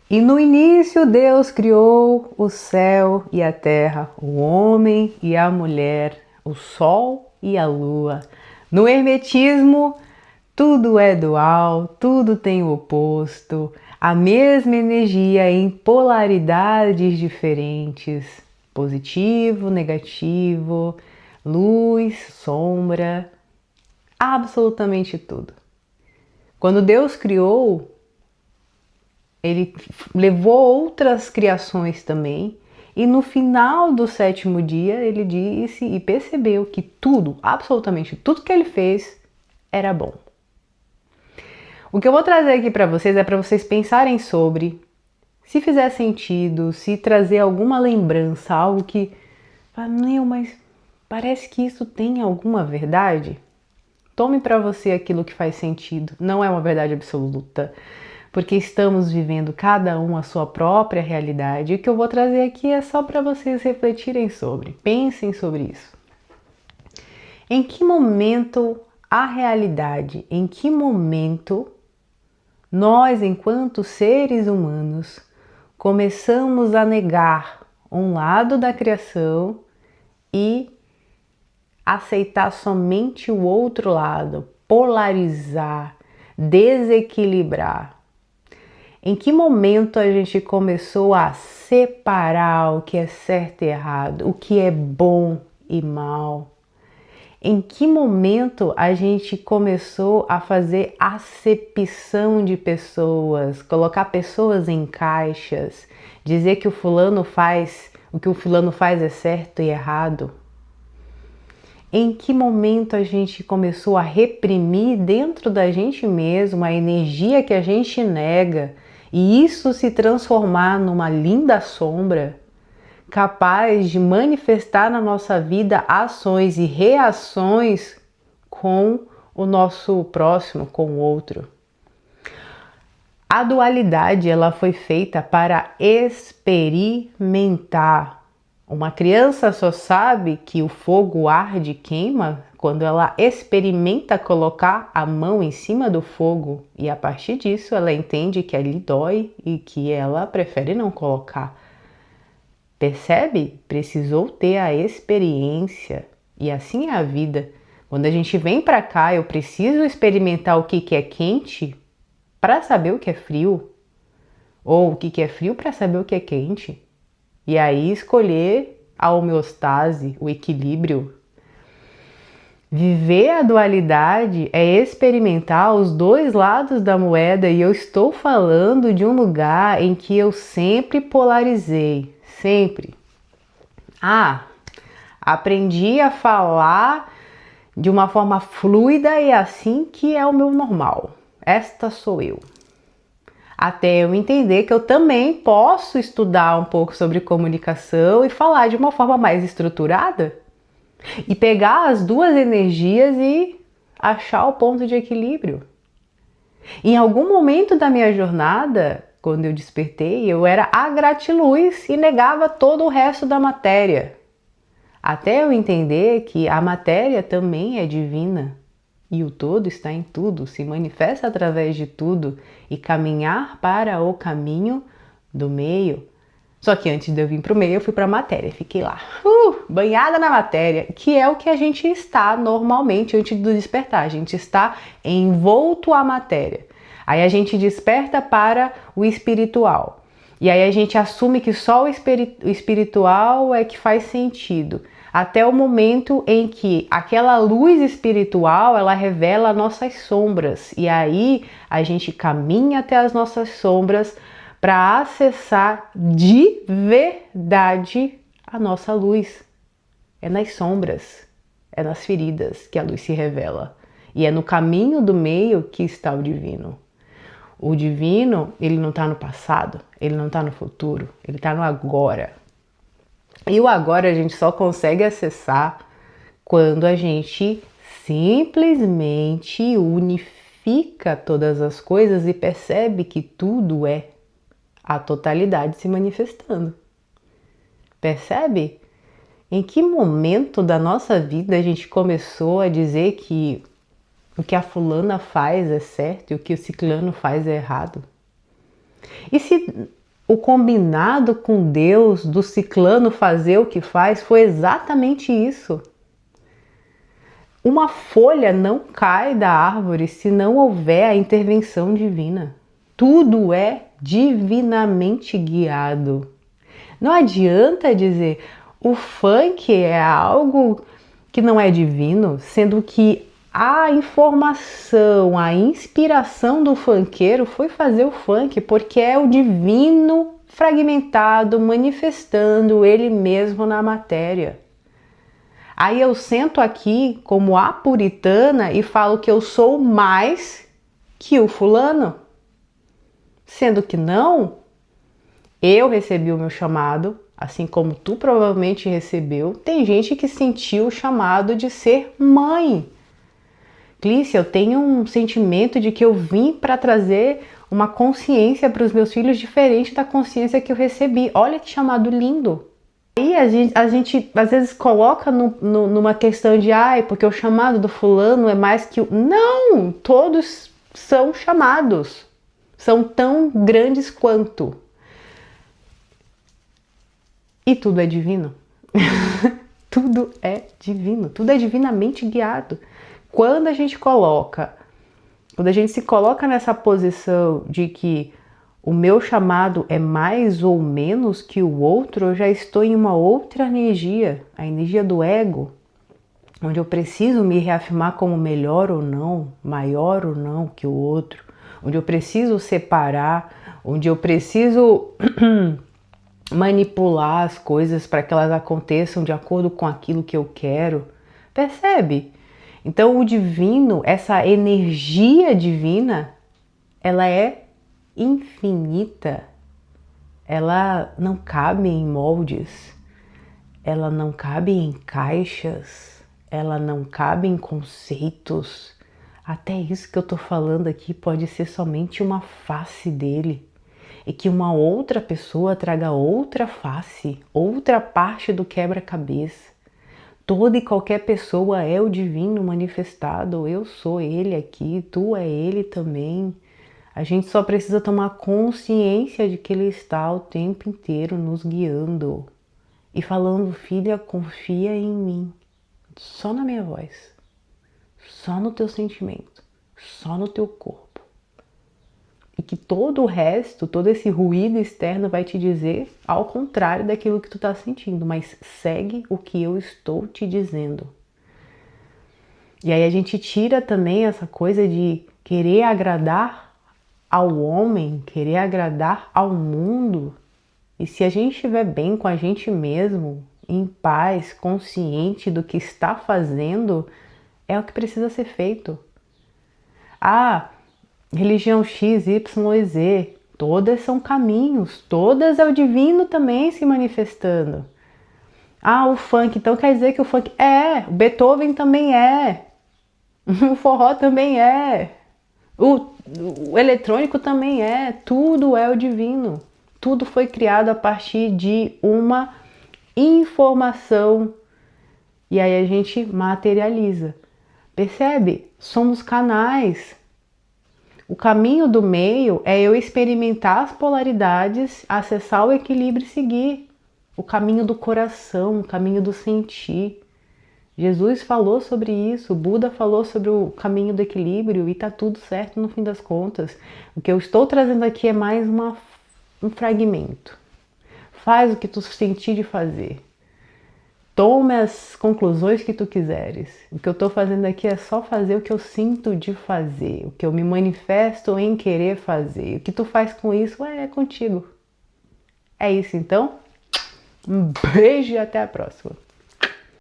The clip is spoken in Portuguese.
E no início Deus criou o céu e a terra, o homem e a mulher, o sol e a lua. No hermetismo, tudo é dual, tudo tem o oposto, a mesma energia em polaridades diferentes, positivo, negativo, luz, sombra, absolutamente tudo. Quando Deus criou, Ele levou outras criações também, e no final do sétimo dia ele disse e percebeu que tudo, absolutamente tudo que ele fez era bom. O que eu vou trazer aqui para vocês é para vocês pensarem sobre, se fizer sentido, se trazer alguma lembrança, algo que, não, mas parece que isso tem alguma verdade. Tome para você aquilo que faz sentido, não é uma verdade absoluta, porque estamos vivendo cada um a sua própria realidade. E o que eu vou trazer aqui é só para vocês refletirem sobre, pensem sobre isso. Em que momento a realidade, em que momento nós, enquanto seres humanos, começamos a negar um lado da criação e aceitar somente o outro lado, polarizar, desequilibrar? Em que momento a gente começou a separar o que é certo e errado, o que é bom e mal? Em que momento a gente começou a fazer acepção de pessoas, colocar pessoas em caixas, dizer que o que o fulano faz é certo e errado? Em que momento a gente começou a reprimir dentro da gente mesmo a energia que a gente nega e isso se transformar numa linda sombra capaz de manifestar na nossa vida ações e reações com o nosso próximo, com o outro? A dualidade, ela foi feita para experimentar. Uma criança só sabe que o fogo arde e queima quando ela experimenta colocar a mão em cima do fogo, e a partir disso ela entende que ali dói e que ela prefere não colocar. Percebe? Precisou ter a experiência, e assim é a vida. Quando a gente vem para cá, eu preciso experimentar o que é quente para saber o que é frio, ou o que é frio para saber o que é quente. E aí escolher a homeostase, o equilíbrio. Viver a dualidade é experimentar os dois lados da moeda, e eu estou falando de um lugar em que eu sempre polarizei, sempre. Aprendi a falar de uma forma fluida e assim que é o meu normal. Esta sou eu. Até eu entender que eu também posso estudar um pouco sobre comunicação e falar de uma forma mais estruturada e pegar as duas energias e achar o ponto de equilíbrio. Em algum momento da minha jornada, quando eu despertei, eu era a gratiluz e negava todo o resto da matéria. Até eu entender que a matéria também é divina. E o todo está em tudo, se manifesta através de tudo, e caminhar para o caminho do meio. Só que antes de eu vir para o meio, eu fui para a matéria, fiquei lá, banhada na matéria, que é o que a gente está normalmente antes do despertar. A gente está envolto à matéria. Aí a gente desperta para o espiritual. E aí a gente assume que só o espiritual é que faz sentido. Até o momento em que aquela luz espiritual, ela revela nossas sombras. E aí a gente caminha até as nossas sombras para acessar de verdade a nossa luz. É nas sombras, é nas feridas que a luz se revela. E é no caminho do meio que está o divino. O divino, ele não está no passado, ele não está no futuro, ele está no agora. E o agora a gente só consegue acessar quando a gente simplesmente unifica todas as coisas e percebe que tudo é a totalidade se manifestando. Percebe? Em que momento da nossa vida a gente começou a dizer que o que a fulana faz é certo e o que o ciclano faz é errado? E se o combinado com Deus do ciclano fazer o que faz foi exatamente isso? Uma folha não cai da árvore se não houver a intervenção divina. Tudo é divinamente guiado. Não adianta dizer o funk é algo que não é divino, sendo que a informação, a inspiração do funkeiro foi fazer o funk porque é o divino fragmentado, manifestando ele mesmo na matéria. Aí eu sento aqui como a puritana e falo que eu sou mais que o fulano, sendo que não, eu recebi o meu chamado, assim como tu provavelmente recebeu. Tem gente que sentiu o chamado de ser mãe. Clícia, eu tenho um sentimento de que eu vim para trazer uma consciência para os meus filhos diferente da consciência que eu recebi. Olha que chamado lindo! Aí a gente às vezes coloca numa questão de porque o chamado do fulano é mais que o... Não! Todos são chamados. São tão grandes quanto. E tudo é divino. Tudo é divino. Tudo é divinamente guiado. Quando a gente se coloca nessa posição de que o meu chamado é mais ou menos que o outro, eu já estou em uma outra energia, a energia do ego, onde eu preciso me reafirmar como melhor ou não, maior ou não que o outro, onde eu preciso separar, onde eu preciso manipular as coisas para que elas aconteçam de acordo com aquilo que eu quero. Percebe? Então o divino, essa energia divina, ela é infinita, ela não cabe em moldes, ela não cabe em caixas, ela não cabe em conceitos. Até isso que eu tô falando aqui pode ser somente uma face dele, e que uma outra pessoa traga outra face, outra parte do quebra-cabeça. Toda e qualquer pessoa é o divino manifestado. Eu sou ele aqui, tu é ele também. A gente só precisa tomar consciência de que ele está o tempo inteiro nos guiando e falando: filha, confia em mim, só na minha voz, só no teu sentimento, só no teu corpo. E que todo o resto, todo esse ruído externo vai te dizer ao contrário daquilo que tu tá sentindo, mas segue o que eu estou te dizendo. E aí a gente tira também essa coisa de querer agradar ao homem, querer agradar ao mundo. E se a gente estiver bem com a gente mesmo, em paz, consciente do que está fazendo, é o que precisa ser feito. Religião X, Y e Z, todas são caminhos, todas é o divino também se manifestando. O funk, então quer dizer que o funk o Beethoven também é, o forró também é, o eletrônico também é, tudo é o divino. Tudo foi criado a partir de uma informação e aí a gente materializa. Percebe? Somos canais. O caminho do meio é eu experimentar as polaridades, acessar o equilíbrio e seguir. O caminho do coração, o caminho do sentir. Jesus falou sobre isso, Buda falou sobre o caminho do equilíbrio e tá tudo certo no fim das contas. O que eu estou trazendo aqui é mais um fragmento. Faz o que tu sentir de fazer. Tome as conclusões que tu quiseres. O que eu estou fazendo aqui é só fazer o que eu sinto de fazer, o que eu me manifesto em querer fazer. O que tu faz com isso é contigo. É isso então. Um beijo e até a próxima.